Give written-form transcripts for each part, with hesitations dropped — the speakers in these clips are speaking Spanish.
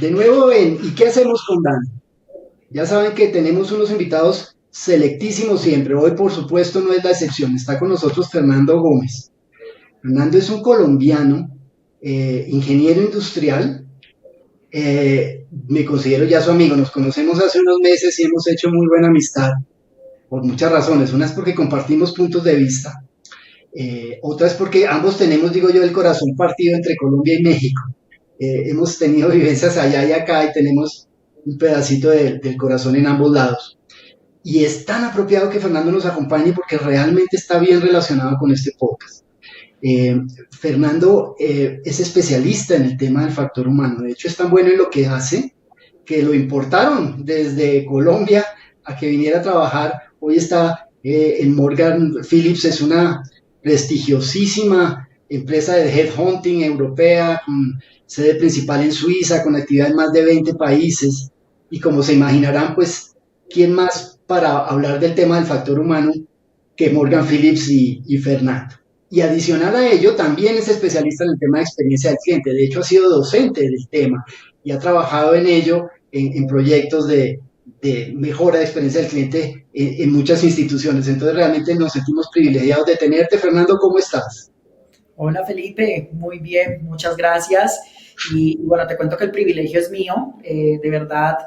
De nuevo ¿Y qué hacemos con Dan? Ya saben que tenemos unos invitados selectísimos siempre. Hoy, por supuesto, no es la excepción. Está con nosotros Fernando Gómez. Fernando es un colombiano, ingeniero industrial. Me considero ya su amigo. Nos conocemos hace unos meses y hemos hecho muy buena amistad por muchas razones. Una es porque compartimos puntos de vista. Otra es porque ambos tenemos, digo yo, el corazón partido entre Colombia y México. Hemos tenido vivencias allá y acá y tenemos un pedacito del corazón en ambos lados. Y es tan apropiado que Fernando nos acompañe porque realmente está bien relacionado con este podcast. Fernando es especialista en el tema del factor humano. De hecho, es tan bueno en lo que hace que lo importaron desde Colombia a que viniera a trabajar. Hoy está en Morgan Phillips, es una prestigiosísima empresa de headhunting europea con sede principal en Suiza, con actividad en más de 20 países. Y como se imaginarán, pues, ¿quién más para hablar del tema del factor humano que Morgan Phillips y Fernando? Y adicional a ello, también es especialista en el tema de experiencia del cliente. De hecho, ha sido docente del tema y ha trabajado en ello en proyectos de mejora de experiencia del cliente en muchas instituciones. Entonces, realmente nos sentimos privilegiados de tenerte. Fernando, ¿cómo estás? Hola Felipe, muy bien, muchas gracias. Y bueno, te cuento que el privilegio es mío, de verdad,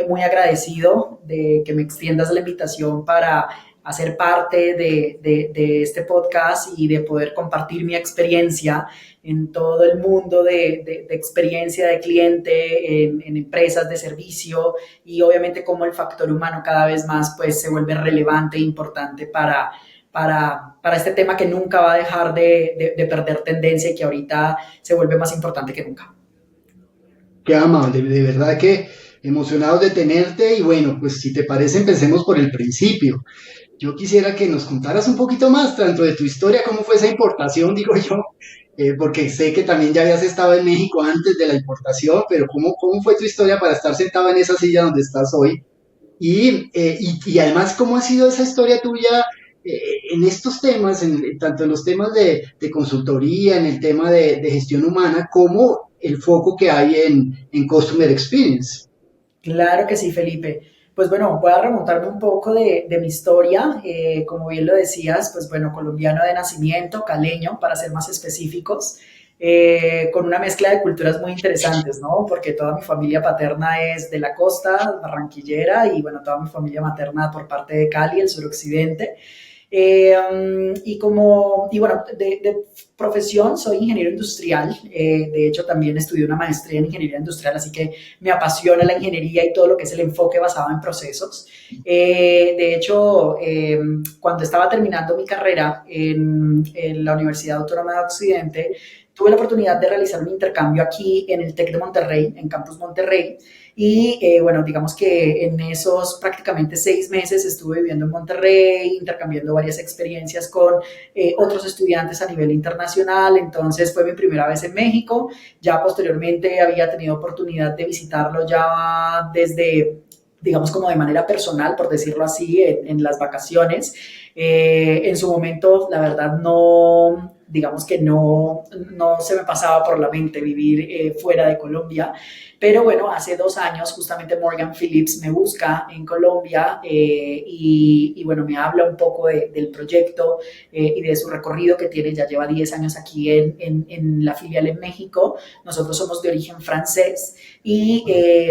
muy agradecido de que me extiendas la invitación para hacer parte de este podcast y de poder compartir mi experiencia en todo el mundo de experiencia de cliente, en empresas de servicio y obviamente cómo el factor humano cada vez más pues se vuelve relevante e importante para este tema que nunca va a dejar de perder tendencia y que ahorita se vuelve más importante que nunca. Qué amable, de verdad que emocionados de tenerte y bueno, pues si te parece empecemos por el principio. Yo quisiera que nos contaras un poquito más, tanto de tu historia, cómo fue esa importación, digo yo, porque sé que también ya habías estado en México antes de la importación, pero cómo fue tu historia para estar sentado en esa silla donde estás hoy y además, ¿cómo ha sido esa historia tuya en estos temas, tanto en los temas de consultoría, en el tema de gestión humana, como el foco que hay en Customer Experience? Claro que sí, Felipe. Pues bueno, voy a remontarme un poco de mi historia. Como bien lo decías, pues bueno, colombiano de nacimiento, caleño, para ser más específicos, con una mezcla de culturas muy interesantes, ¿no? Porque toda mi familia paterna es de la costa, barranquillera, y bueno, toda mi familia materna por parte de Cali, el suroccidente. Y bueno, de profesión soy ingeniero industrial, de hecho también estudié una maestría en ingeniería industrial, así que me apasiona la ingeniería y todo lo que es el enfoque basado en procesos. De hecho, cuando estaba terminando mi carrera en la Universidad Autónoma de Occidente, tuve la oportunidad de realizar un intercambio aquí en el TEC de Monterrey, en Campus Monterrey, y bueno, digamos que en esos prácticamente 6 meses estuve viviendo en Monterrey, intercambiando varias experiencias con otros estudiantes a nivel internacional. Entonces fue mi primera vez en México. Ya posteriormente había tenido oportunidad de visitarlo ya desde, digamos, como de manera personal, por decirlo así, en las vacaciones. En su momento, la verdad, no, digamos que no se me pasaba por la mente vivir fuera de Colombia. Pero bueno, hace 2 años justamente Morgan Phillips me busca en Colombia y bueno, me habla un poco del proyecto y de su recorrido que tiene, ya lleva 10 años aquí en la filial en México. Nosotros somos de origen francés y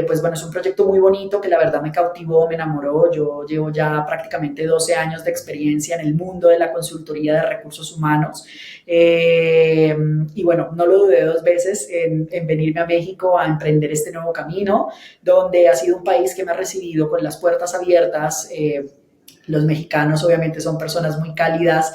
pues bueno, es un proyecto muy bonito que la verdad me cautivó, me enamoró. Yo llevo ya prácticamente 12 años de experiencia en el mundo de la consultoría de recursos humanos. Y bueno, no lo dudé dos veces en venirme a México a emprender este nuevo camino, donde ha sido un país que me ha recibido con las puertas abiertas. Los mexicanos obviamente son personas muy cálidas,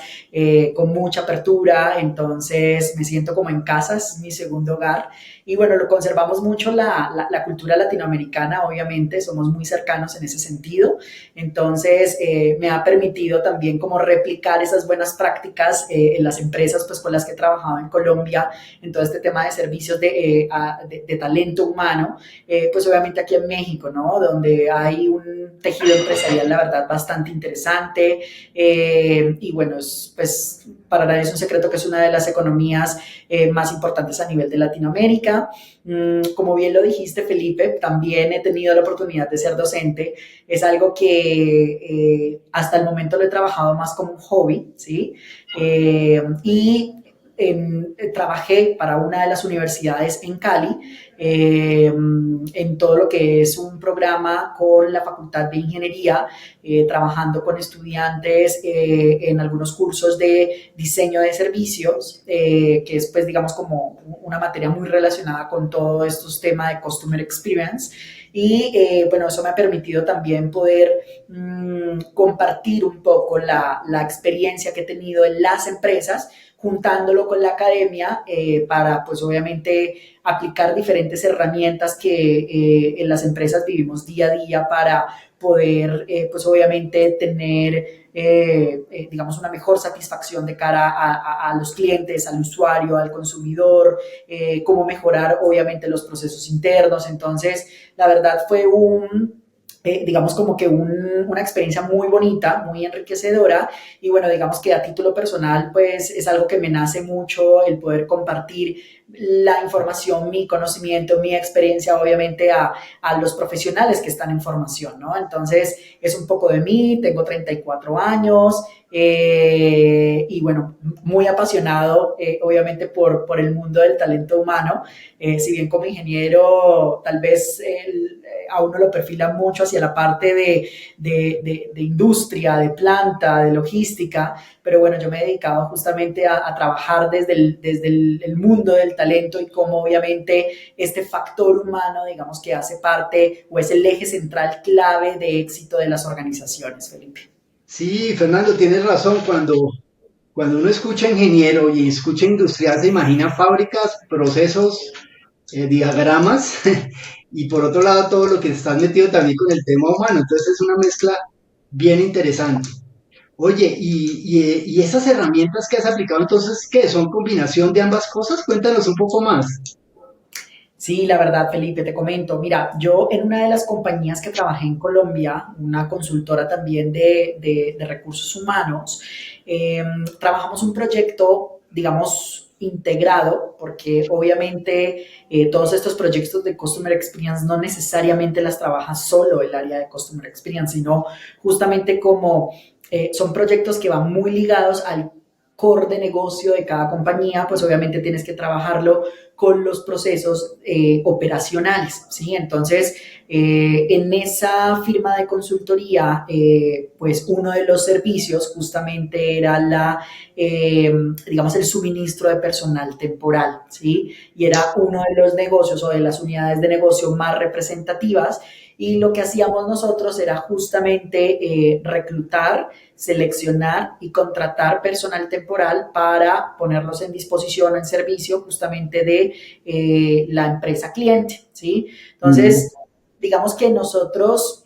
con mucha apertura, entonces me siento como en casa, es mi segundo hogar. Y bueno, lo conservamos mucho la cultura latinoamericana, obviamente, somos muy cercanos en ese sentido. Entonces, me ha permitido también como replicar esas buenas prácticas en las empresas pues, con las que he trabajado en Colombia, en todo este tema de servicios de talento humano, pues obviamente aquí en México, ¿no? Donde hay un tejido empresarial, la verdad, bastante interesante. Y bueno, pues para nadie es un secreto que es una de las economías más importantes a nivel de Latinoamérica. Como bien lo dijiste, Felipe, también he tenido la oportunidad de ser docente. Es algo que hasta el momento lo he trabajado más como un hobby, ¿sí? Y trabajé para una de las universidades en Cali en todo lo que es un programa con la Facultad de Ingeniería, trabajando con estudiantes en algunos cursos de diseño de servicios, que es pues digamos como una materia muy relacionada con todos estos temas de Customer Experience. Y bueno, eso me ha permitido también poder compartir un poco la experiencia que he tenido en las empresas, juntándolo con la academia para pues obviamente aplicar diferentes herramientas que en las empresas vivimos día a día para poder pues obviamente tener digamos una mejor satisfacción de cara a los clientes, al usuario, al consumidor, cómo mejorar obviamente los procesos internos. Entonces la verdad fue digamos como que una experiencia muy bonita, muy enriquecedora. Y bueno, digamos que a título personal pues es algo que me nace mucho el poder compartir la información, mi conocimiento, mi experiencia obviamente a los profesionales que están en formación, ¿no? Entonces es un poco de mí, tengo 34 años y bueno, muy apasionado obviamente por el mundo del talento humano. Si bien como ingeniero tal vez a uno lo perfila mucho hacia la parte de industria, de planta, de logística, pero bueno, yo me he dedicado justamente a trabajar desde el mundo del talento y cómo obviamente este factor humano, digamos que hace parte o es el eje central clave de éxito de las organizaciones, Felipe. Sí, Fernando, tienes razón. Cuando uno escucha ingeniero y escucha industrial, se imagina fábricas, procesos, diagramas, y por otro lado todo lo que está metido también con el tema humano. Entonces es una mezcla bien interesante. Oye, y esas herramientas que has aplicado, entonces, ¿qué? ¿Son combinación de ambas cosas? Cuéntanos un poco más. Sí, la verdad, Felipe, te comento. Mira, yo en una de las compañías que trabajé en Colombia, una consultora también de recursos humanos, eh, trabajamos un proyecto, digamos, integrado, porque obviamente todos estos proyectos de Customer Experience no necesariamente las trabaja solo el área de Customer Experience, sino justamente como son proyectos que van muy ligados al core de negocio de cada compañía, pues obviamente tienes que trabajarlo con los procesos operacionales, ¿sí? Entonces, en esa firma de consultoría, pues uno de los servicios justamente era digamos, el suministro de personal temporal, ¿sí? Y era uno de los negocios o de las unidades de negocio más representativas. Y lo que hacíamos nosotros era justamente reclutar, seleccionar y contratar personal temporal para ponerlos en disposición, en servicio justamente de la empresa cliente, ¿sí? Mm. Entonces, digamos que nosotros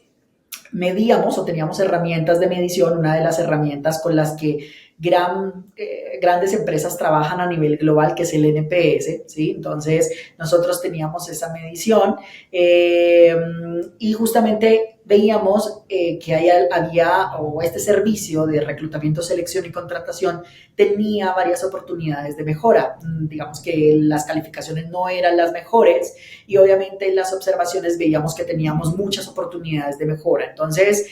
medíamos o teníamos herramientas de medición, una de las herramientas con las que grandes empresas trabajan a nivel global, que es el NPS, ¿sí? Entonces, nosotros teníamos esa medición y justamente veíamos que había, o este servicio de reclutamiento, selección y contratación tenía varias oportunidades de mejora. Digamos que las calificaciones no eran las mejores y obviamente en las observaciones veíamos que teníamos muchas oportunidades de mejora. Entonces,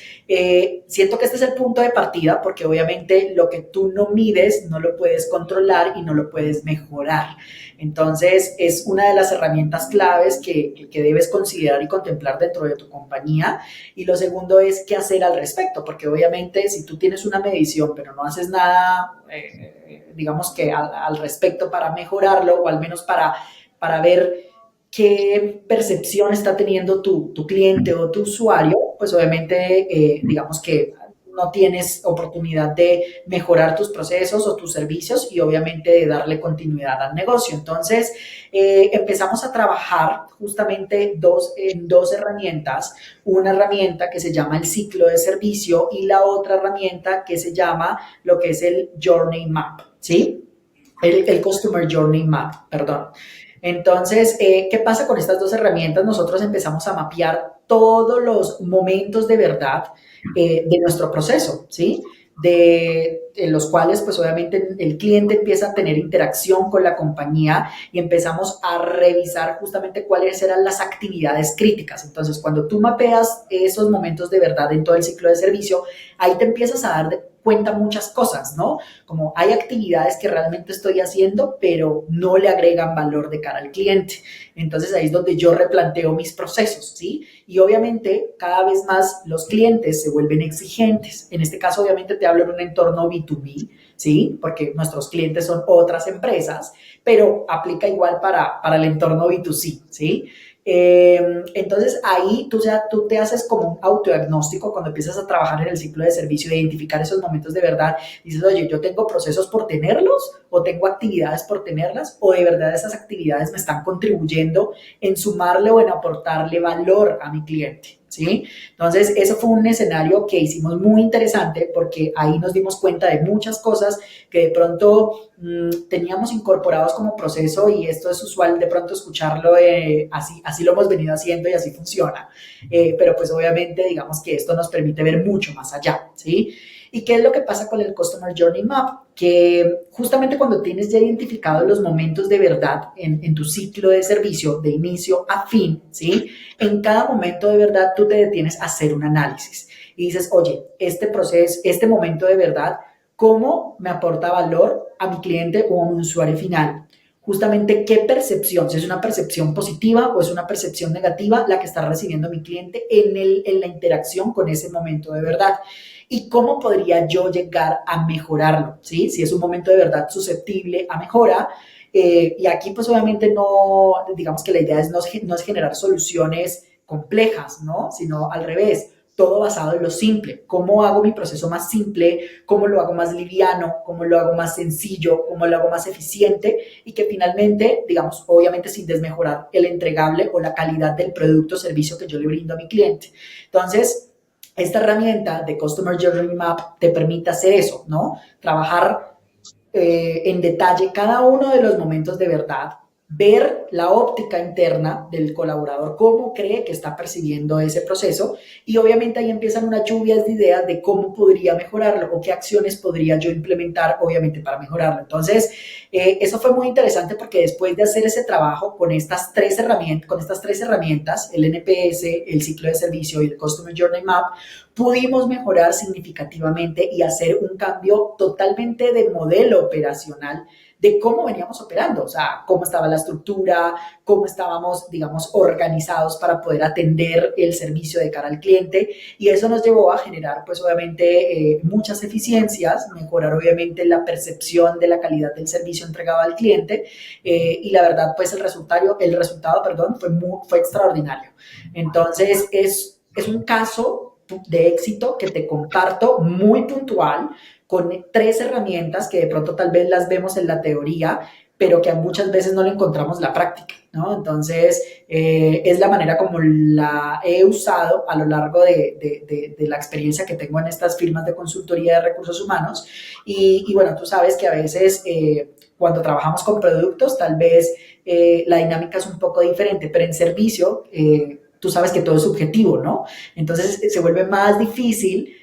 siento que este es el punto de partida porque obviamente lo que tú no mides no lo puedes controlar y no lo puedes mejorar. Entonces, es una de las herramientas claves que debes considerar y contemplar dentro de tu compañía. Y lo segundo es qué hacer al respecto, porque obviamente si tú tienes una medición pero no haces nada, digamos que al respecto para mejorarlo o al menos para ver qué percepción está teniendo tu cliente o tu usuario, pues obviamente digamos que no tienes oportunidad de mejorar tus procesos o tus servicios y obviamente de darle continuidad al negocio. Entonces, empezamos a trabajar justamente en dos herramientas, una herramienta que se llama el ciclo de servicio y la otra herramienta que se llama lo que es el Journey Map, ¿sí? El Customer Journey Map, perdón. Entonces, ¿qué pasa con estas dos herramientas? Nosotros empezamos a mapear todos los momentos de verdad de nuestro proceso, ¿sí? En los cuales pues obviamente el cliente empieza a tener interacción con la compañía y empezamos a revisar justamente cuáles eran las actividades críticas. Entonces, cuando tú mapeas esos momentos de verdad en todo el ciclo de servicio, ahí te empiezas a dar cuenta muchas cosas, ¿no? Como hay actividades que realmente estoy haciendo, pero no le agregan valor de cara al cliente. Entonces ahí es donde yo replanteo mis procesos, ¿sí? Y obviamente cada vez más los clientes se vuelven exigentes. En este caso obviamente te hablo en un entorno B2B, ¿sí? Porque nuestros clientes son otras empresas, pero aplica igual para el entorno B2C, ¿sí? Entonces ahí tú te haces como un autodiagnóstico cuando empiezas a trabajar en el ciclo de servicio, identificar esos momentos de verdad. Dices, oye, yo tengo procesos por tenerlos o tengo actividades por tenerlas o de verdad esas actividades me están contribuyendo en sumarle o en aportarle valor a mi cliente. ¿Sí? Entonces, eso fue un escenario que hicimos muy interesante porque ahí nos dimos cuenta de muchas cosas que de pronto teníamos incorporados como proceso y esto es usual de pronto escucharlo, así lo hemos venido haciendo y así funciona. Pero pues obviamente digamos que esto nos permite ver mucho más allá, ¿sí? ¿Y qué es lo que pasa con el Customer Journey Map? Que justamente cuando tienes ya identificados los momentos de verdad en tu ciclo de servicio, de inicio a fin, ¿sí? En cada momento de verdad tú te detienes a hacer un análisis y dices, oye, este proceso, este momento de verdad, ¿cómo me aporta valor a mi cliente o a mi usuario final? Justamente qué percepción, si es una percepción positiva o es una percepción negativa la que está recibiendo mi cliente en la interacción con ese momento de verdad. ¿Y cómo podría yo llegar a mejorarlo? ¿Sí? Si es un momento de verdad susceptible a mejora. Y aquí pues obviamente no, digamos que la idea no es generar soluciones complejas, ¿no? Sino al revés, todo basado en lo simple. ¿Cómo hago mi proceso más simple? ¿Cómo lo hago más liviano? ¿Cómo lo hago más sencillo? ¿Cómo lo hago más eficiente? Y que finalmente, digamos, obviamente sin desmejorar el entregable o la calidad del producto o servicio que yo le brindo a mi cliente. Entonces, esta herramienta de Customer Journey Map te permite hacer eso, ¿no? Trabajar en detalle cada uno de los momentos de verdad, ver la óptica interna del colaborador, cómo cree que está percibiendo ese proceso y obviamente ahí empiezan unas lluvias de ideas de cómo podría mejorarlo o qué acciones podría yo implementar obviamente para mejorarlo. Entonces, eso fue muy interesante porque después de hacer ese trabajo con estas tres herramientas, el NPS, el ciclo de servicio y el Customer Journey Map, pudimos mejorar significativamente y hacer un cambio totalmente de modelo operacional de cómo veníamos operando, o sea, cómo estaba la estructura, cómo estábamos, digamos, organizados para poder atender el servicio de cara al cliente y eso nos llevó a generar, pues obviamente, muchas eficiencias, mejorar obviamente la percepción de la calidad del servicio entregado al cliente y la verdad, pues el resultado, perdón, fue extraordinario. Entonces, es un caso de éxito que te comparto muy puntual con tres herramientas que de pronto tal vez las vemos en la teoría, pero que muchas veces no le encontramos la práctica, ¿no? Entonces, es la manera como la he usado a lo largo de la experiencia que tengo en estas firmas de consultoría de recursos humanos. Y bueno, tú sabes que a veces cuando trabajamos con productos, tal vez la dinámica es un poco diferente, pero en servicio, tú sabes que todo es subjetivo, ¿no? Entonces se vuelve más difícil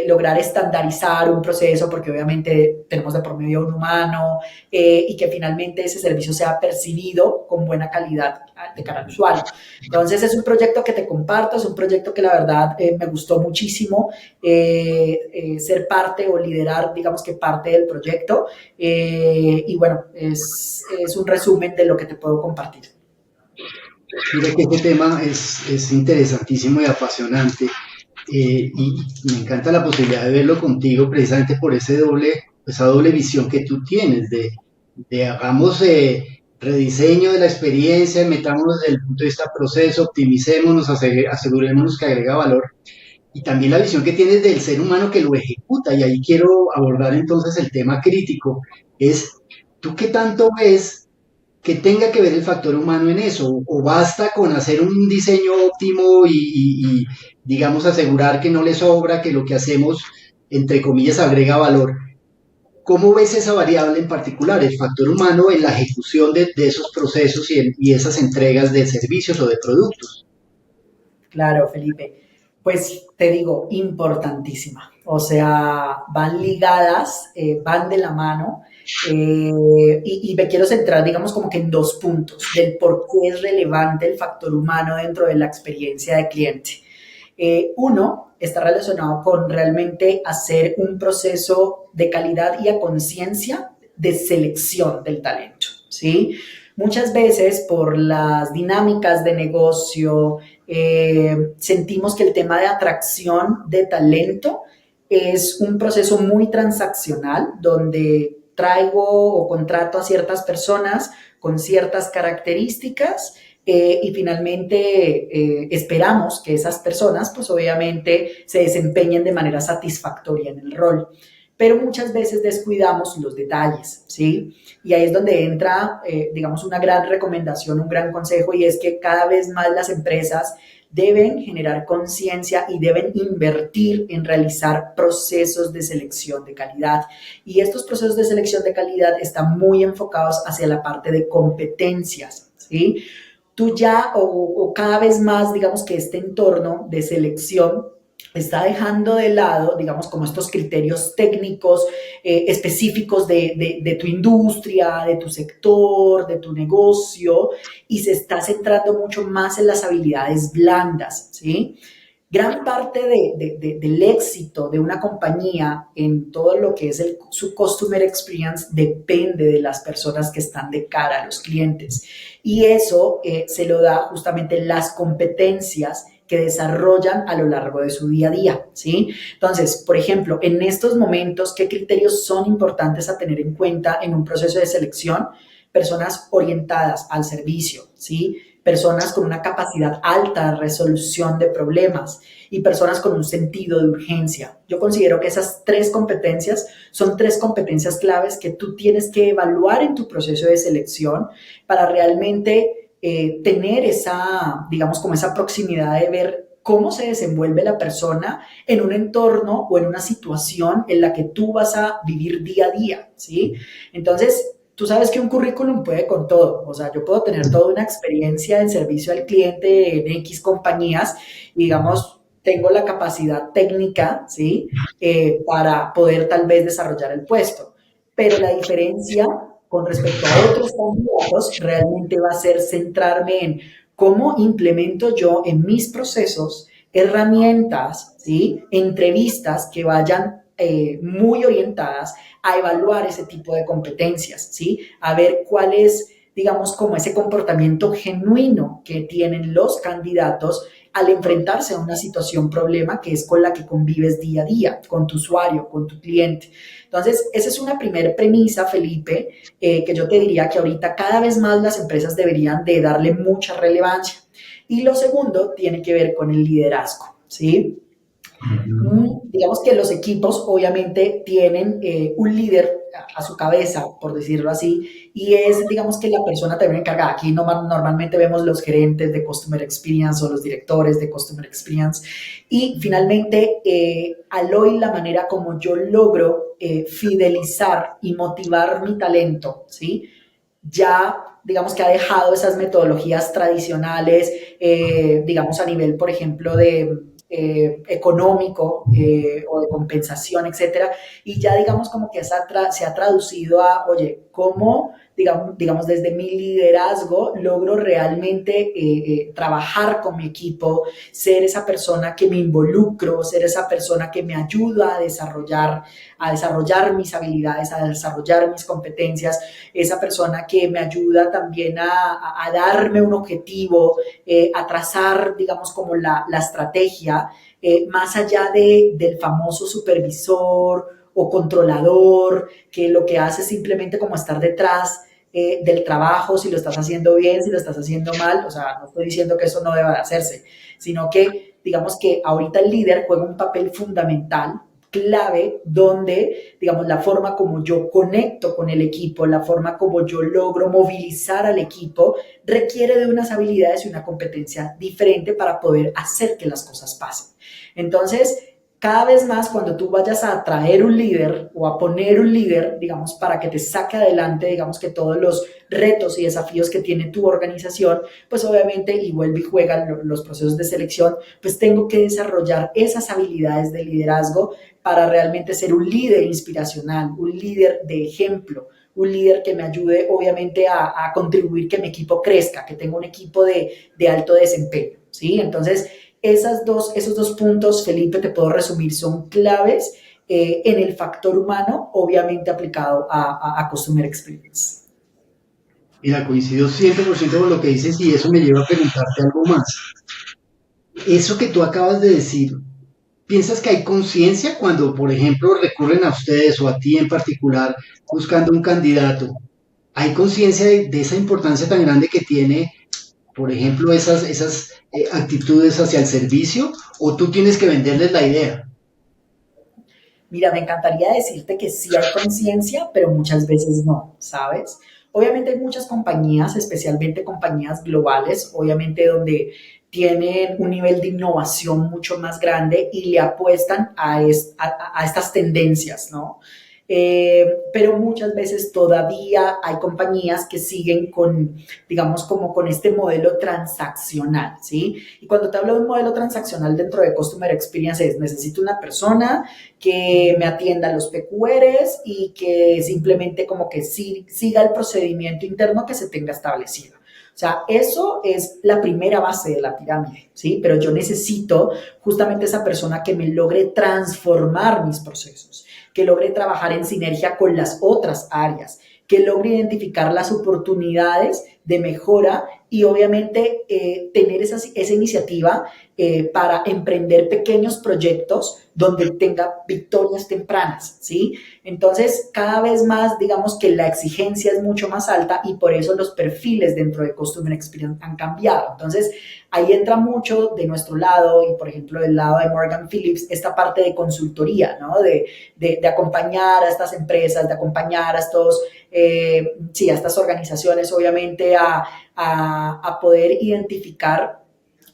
lograr estandarizar un proceso porque obviamente tenemos de por medio un humano y que finalmente ese servicio sea percibido con buena calidad de cara al usuario. Entonces es un proyecto que te comparto, es un proyecto que la verdad me gustó muchísimo ser parte o liderar, digamos que parte del proyecto y bueno, es un resumen de lo que te puedo compartir. Mira que este tema es interesantísimo y apasionante. Y me encanta la posibilidad de verlo contigo precisamente por esa doble visión que tú tienes de hagamos rediseño de la experiencia, metámonos desde el punto de vista proceso, optimicémonos, asegurémonos que agrega valor y también la visión que tienes del ser humano que lo ejecuta y ahí quiero abordar entonces el tema crítico, es ¿tú qué tanto ves que tenga que ver el factor humano en eso? ¿O basta con hacer un diseño óptimo y, digamos, asegurar que no le sobra, que lo que hacemos, entre comillas, agrega valor? ¿Cómo ves esa variable en particular, el factor humano en la ejecución de esos procesos y esas entregas de servicios o de productos? claro, Felipe. Pues te digo, importantísima. O sea, van ligadas, van de la mano. Y me quiero centrar, digamos, como que en dos puntos del por qué es relevante el factor humano dentro de la experiencia de cliente. Uno está relacionado con realmente hacer un proceso de calidad y a conciencia de selección del talento, ¿sí? Muchas veces por las dinámicas de negocio, sentimos que el tema de atracción de talento es un proceso muy transaccional donde traigo o contrato a ciertas personas con ciertas características y finalmente esperamos que esas personas pues obviamente se desempeñen de manera satisfactoria en el rol. Pero muchas veces descuidamos los detalles, ¿sí? Y ahí es donde entra, digamos, una gran recomendación, un gran consejo, y es que cada vez más las empresas deben generar conciencia y deben invertir en realizar procesos de selección de calidad. Y estos procesos de selección de calidad están muy enfocados hacia la parte de competencias, ¿sí? Tú ya o cada vez más, digamos que este entorno de selección está dejando de lado, digamos, como estos criterios técnicos específicos de tu industria, de tu sector, de tu negocio, y se está centrando mucho más en las habilidades blandas, ¿sí? Gran parte del éxito de una compañía en todo lo que es su customer experience depende de las personas que están de cara a los clientes. Y eso se lo da justamente las competencias que desarrollan a lo largo de su día a día, ¿sí? Entonces, por ejemplo, en estos momentos, ¿qué criterios son importantes a tener en cuenta en un proceso de selección? Personas orientadas al servicio, ¿sí? Personas con una capacidad alta de resolución de problemas y personas con un sentido de urgencia. Yo considero que esas tres competencias son tres competencias claves que tú tienes que evaluar en tu proceso de selección para realmente tener esa, digamos, como esa proximidad de ver cómo se desenvuelve la persona en un entorno o en una situación en la que tú vas a vivir día a día, ¿sí? Entonces, tú sabes que un currículum puede con todo, o sea, yo puedo tener toda una experiencia en servicio al cliente en X compañías y digamos, tengo la capacidad técnica, ¿sí? Para poder tal vez desarrollar el puesto. Pero la diferencia con respecto a otros candidatos realmente va a ser centrarme en cómo implemento yo en mis procesos herramientas, ¿sí? Entrevistas que vayan muy orientadas a evaluar ese tipo de competencias, ¿sí? A ver cuál es, digamos, como ese comportamiento genuino que tienen los candidatos al enfrentarse a una situación, problema que es con la que convives día a día, con tu usuario, con tu cliente. Entonces, esa es una primera premisa, Felipe, que yo te diría que ahorita cada vez más las empresas deberían de darle mucha relevancia. Y lo segundo tiene que ver con el liderazgo, ¿sí? Digamos que los equipos obviamente tienen un líder a su cabeza, por decirlo así, y es, digamos que la persona también encargada. Aquí normalmente vemos los gerentes de Customer Experience o los directores de Customer Experience. Y finalmente, al hoy la manera como yo logro fidelizar y motivar mi talento, ¿sí? Ya digamos que ha dejado esas metodologías tradicionales, digamos a nivel, por ejemplo, de económico o de compensación, etcétera, y ya digamos como que se ha traducido a, oye, ¿cómo, digamos, desde mi liderazgo logro realmente trabajar con mi equipo, ser esa persona que me involucro, ser esa persona que me ayuda a desarrollar mis habilidades, a desarrollar mis competencias, esa persona que me ayuda también a darme un objetivo, a trazar, digamos, como la estrategia, más allá del famoso supervisor o controlador, que lo que hace es simplemente como estar detrás del trabajo, si lo estás haciendo bien, si lo estás haciendo mal, o sea, no estoy diciendo que eso no deba de hacerse, sino que digamos que ahorita el líder juega un papel fundamental, clave, donde, digamos, la forma como yo conecto con el equipo, la forma como yo logro movilizar al equipo, requiere de unas habilidades y una competencia diferente para poder hacer que las cosas pasen. Entonces, cada vez más cuando tú vayas a atraer un líder o a poner un líder, digamos, para que te saque adelante, digamos, que todos los retos y desafíos que tiene tu organización, pues obviamente, y vuelve y juega los procesos de selección, pues tengo que desarrollar esas habilidades de liderazgo para realmente ser un líder inspiracional, un líder de ejemplo, un líder que me ayude obviamente a contribuir que mi equipo crezca, que tenga un equipo de alto desempeño, ¿sí? Entonces, esos dos puntos, Felipe, te puedo resumir, son claves en el factor humano, obviamente aplicado a Customer Experience. Mira, coincido 100% con lo que dices y eso me lleva a preguntarte algo más. Eso que tú acabas de decir, ¿piensas que hay conciencia cuando, por ejemplo, recurren a ustedes o a ti en particular buscando un candidato? ¿Hay conciencia de esa importancia tan grande que tiene, por ejemplo, esas actitudes hacia el servicio? ¿O tú tienes que venderles la idea? Mira, me encantaría decirte que sí hay conciencia, pero muchas veces no, ¿sabes? Obviamente hay muchas compañías, especialmente compañías globales, obviamente donde tienen un nivel de innovación mucho más grande y le apuestan a estas tendencias, ¿no? Pero muchas veces todavía hay compañías que siguen con, digamos, como con este modelo transaccional, ¿sí? Y cuando te hablo de un modelo transaccional dentro de Customer Experience es, necesito una persona que me atienda los PQRs y que simplemente como que siga el procedimiento interno que se tenga establecido. O sea, eso es la primera base de la pirámide, ¿sí? Pero yo necesito justamente esa persona que me logre transformar mis procesos, que logre trabajar en sinergia con las otras áreas, que logre identificar las oportunidades de mejora y obviamente tener esa iniciativa para emprender pequeños proyectos donde tenga victorias tempranas, ¿sí? Entonces, cada vez más, digamos que la exigencia es mucho más alta y por eso los perfiles dentro de Customer Experience han cambiado. Entonces, ahí entra mucho de nuestro lado y, por ejemplo, del lado de Morgan Phillips, esta parte de consultoría, ¿no? De acompañar a estas empresas, de acompañar a sí, a estas organizaciones, obviamente, a poder identificar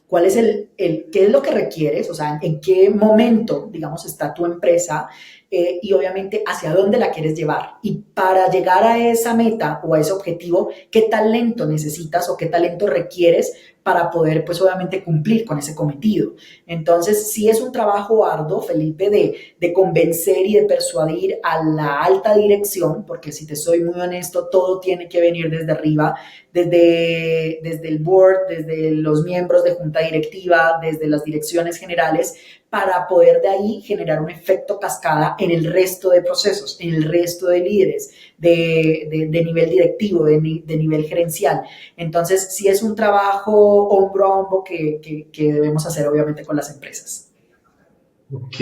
cuál es qué es lo que requieres, o sea, en qué momento, digamos, está tu empresa y obviamente hacia dónde la quieres llevar. Y para llegar a esa meta o a ese objetivo, ¿qué talento necesitas o qué talento requieres para poder, pues obviamente, cumplir con ese cometido? Entonces, sí es un trabajo arduo, Felipe, de convencer y de persuadir a la alta dirección, porque si te soy muy honesto, todo tiene que venir desde arriba, desde el board, desde los miembros de junta directiva, desde las direcciones generales, para poder de ahí generar un efecto cascada en el resto de procesos, en el resto de líderes, de nivel directivo, de nivel gerencial. Entonces, sí es un trabajo hombro a hombro que debemos hacer obviamente con las empresas. Ok.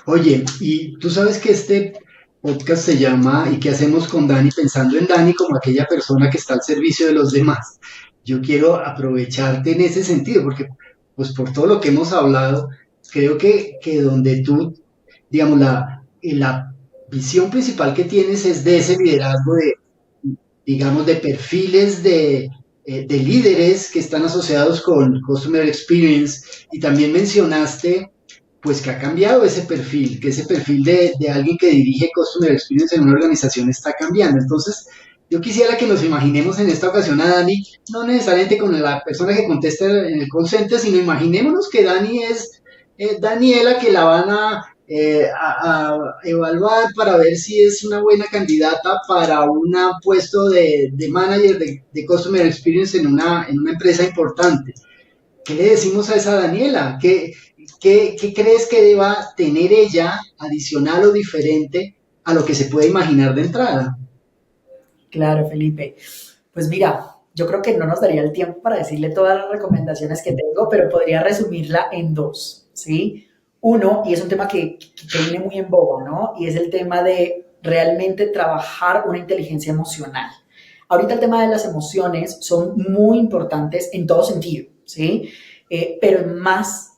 Oye, y tú sabes que este podcast se llama ¿Y qué hacemos con Dani? Pensando en Dani como aquella persona que está al servicio de los demás. Yo quiero aprovecharte en ese sentido, porque pues por todo lo que hemos hablado, creo que donde tú, digamos, la visión principal que tienes es de ese liderazgo de, digamos, de perfiles de líderes que están asociados con Customer Experience y también mencionaste pues que ha cambiado ese perfil, que ese perfil de alguien que dirige Customer Experience en una organización está cambiando. Entonces, yo quisiera que nos imaginemos en esta ocasión a Dani, no necesariamente con la persona que contesta en el call center, sino imaginémonos que Dani es Daniela, que la van a evaluar para ver si es una buena candidata para un puesto de manager de Customer Experience en una empresa importante. ¿Qué le decimos a esa Daniela? ¿Qué crees que deba tener ella adicional o diferente a lo que se puede imaginar de entrada? Claro, Felipe. Pues mira, yo creo que no nos daría el tiempo para decirle todas las recomendaciones que tengo, pero podría resumirla en dos, ¿sí? Uno, y es un tema que viene muy en boga, ¿no? Y es el tema de realmente trabajar una inteligencia emocional. Ahorita el tema de las emociones son muy importantes en todo sentido, ¿sí? Pero más,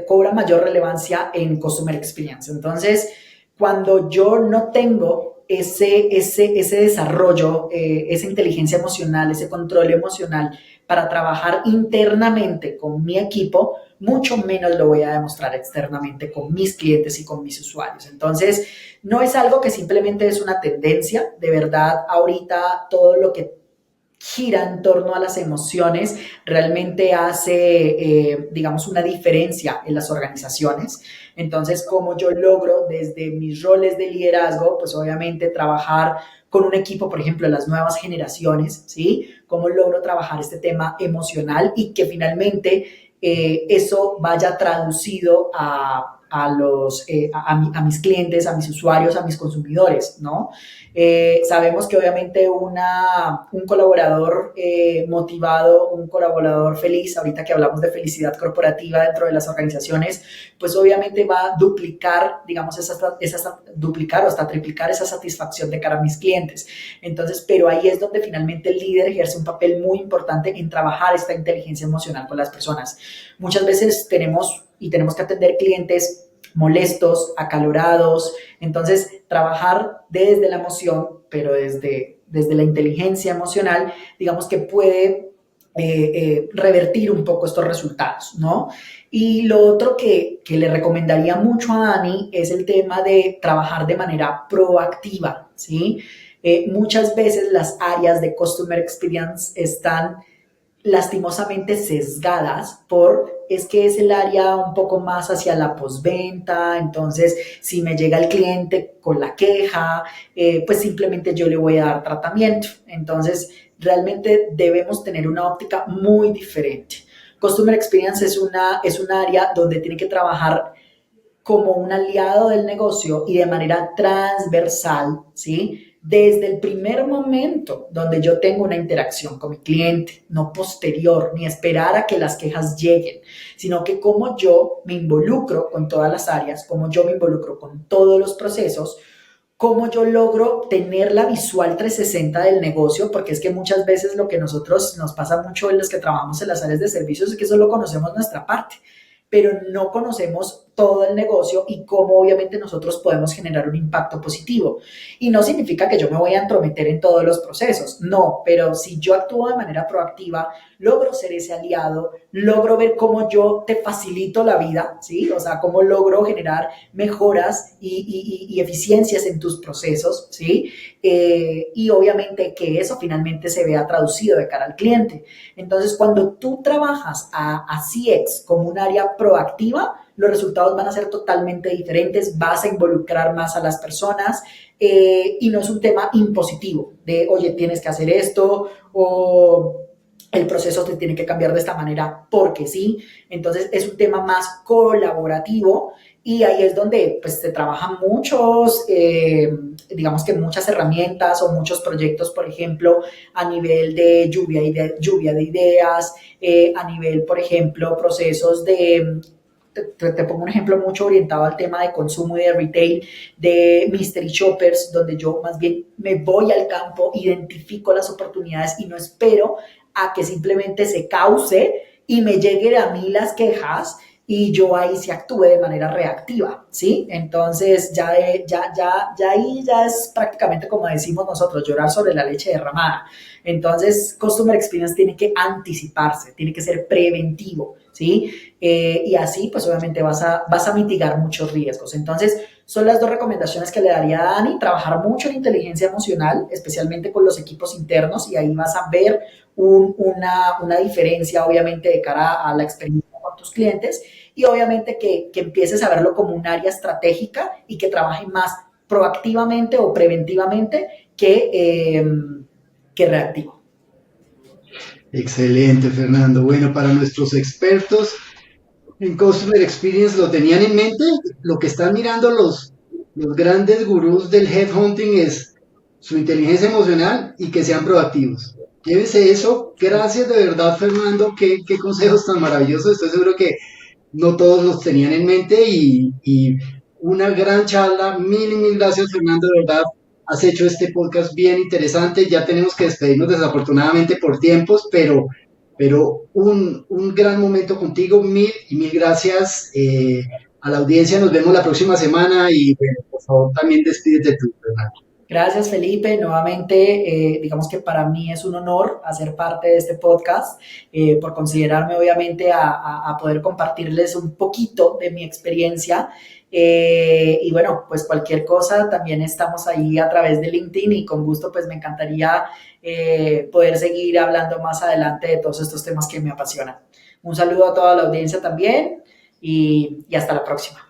cobra mayor relevancia en Customer Experience. Entonces, cuando yo no tengo ese desarrollo, esa inteligencia emocional, ese control emocional para trabajar internamente con mi equipo, mucho menos lo voy a demostrar externamente con mis clientes y con mis usuarios. Entonces, no es algo que simplemente es una tendencia, de verdad, ahorita todo lo que gira en torno a las emociones realmente hace, digamos, una diferencia en las organizaciones. Entonces, como yo logro desde mis roles de liderazgo, pues obviamente trabajar con un equipo, por ejemplo, de las nuevas generaciones, ¿sí? Cómo logro trabajar este tema emocional y que finalmente eso vaya traducido a mis clientes, a mis usuarios, a mis consumidores, ¿no? Sabemos que obviamente un colaborador motivado, un colaborador feliz, ahorita que hablamos de felicidad corporativa dentro de las organizaciones, pues obviamente va a duplicar, digamos, duplicar o hasta triplicar esa satisfacción de cara a mis clientes. Entonces, pero ahí es donde finalmente el líder ejerce un papel muy importante en trabajar esta inteligencia emocional con las personas. Muchas veces tenemos que atender clientes molestos, acalorados. Entonces, trabajar desde la emoción, pero desde la inteligencia emocional, digamos que puede revertir un poco estos resultados, ¿no? Y lo otro que le recomendaría mucho a Dani es el tema de trabajar de manera proactiva, ¿sí? Muchas veces las áreas de Customer Experience están lastimosamente sesgadas es que es el área un poco más hacia la postventa. Entonces si me llega el cliente con la queja, pues simplemente yo le voy a dar tratamiento. Entonces realmente debemos tener una óptica muy diferente. Customer Experience es un área donde tiene que trabajar como un aliado del negocio y de manera transversal, ¿sí? Desde el primer momento donde yo tengo una interacción con mi cliente, no posterior, ni esperar a que las quejas lleguen, sino que como yo me involucro con todas las áreas, como yo me involucro con todos los procesos, cómo yo logro tener la visual 360 del negocio, porque es que muchas veces lo que nos pasa mucho en los que trabajamos en las áreas de servicios es que solo conocemos nuestra parte, pero no conocemos todo el negocio y cómo obviamente nosotros podemos generar un impacto positivo. Y no significa que yo me voy a entrometer en todos los procesos, no, pero si yo actúo de manera proactiva, logro ser ese aliado, logro ver cómo yo te facilito la vida, ¿sí? O sea, cómo logro generar mejoras y eficiencias en tus procesos, ¿sí? Y obviamente que eso finalmente se vea traducido de cara al cliente. Entonces, cuando tú trabajas a CX como un área proactiva, los resultados van a ser totalmente diferentes, vas a involucrar más a las personas y no es un tema impositivo de, oye, tienes que hacer esto o el proceso te tiene que cambiar de esta manera porque sí. Entonces es un tema más colaborativo y ahí es donde pues se trabajan digamos que muchas herramientas o muchos proyectos, por ejemplo, a nivel de lluvia de ideas, a nivel, por ejemplo, procesos te pongo un ejemplo mucho orientado al tema de consumo y de retail, de mystery shoppers, donde yo más bien me voy al campo, identifico las oportunidades y no espero a que simplemente se cause y me lleguen a mí las quejas y yo ahí sí actúe de manera reactiva, ¿sí? Entonces ya ahí ya es prácticamente como decimos nosotros, llorar sobre la leche derramada. Entonces Customer Experience tiene que anticiparse, tiene que ser preventivo, ¿sí? Y así pues obviamente vas a mitigar muchos riesgos. Entonces son las dos recomendaciones que le daría a Dani: trabajar mucho en inteligencia emocional, especialmente con los equipos internos, y ahí vas a ver una diferencia obviamente de cara a la experiencia con tus clientes, y obviamente que empieces a verlo como un área estratégica y que trabaje más proactivamente o preventivamente que reactivo. Excelente, Fernando. Bueno, para nuestros expertos en Customer Experience lo tenían en mente. Lo que están mirando los grandes gurús del headhunting es su inteligencia emocional y que sean proactivos. Llévense eso. Gracias de verdad, Fernando. Qué consejos tan maravillosos. Estoy seguro que no todos los tenían en mente y una gran charla. Mil y mil gracias, Fernando. De verdad, has hecho este podcast bien interesante. Ya tenemos que despedirnos desafortunadamente por tiempos, pero un gran momento contigo. Mil y mil gracias a la audiencia. Nos vemos la próxima semana y bueno, por favor también despídete tú, Fernando. Gracias, Felipe. Nuevamente, digamos que para mí es un honor hacer parte de este podcast, por considerarme obviamente a poder compartirles un poquito de mi experiencia. Y bueno, pues cualquier cosa, también estamos ahí a través de LinkedIn y con gusto pues me encantaría poder seguir hablando más adelante de todos estos temas que me apasionan. Un saludo a toda la audiencia también y hasta la próxima.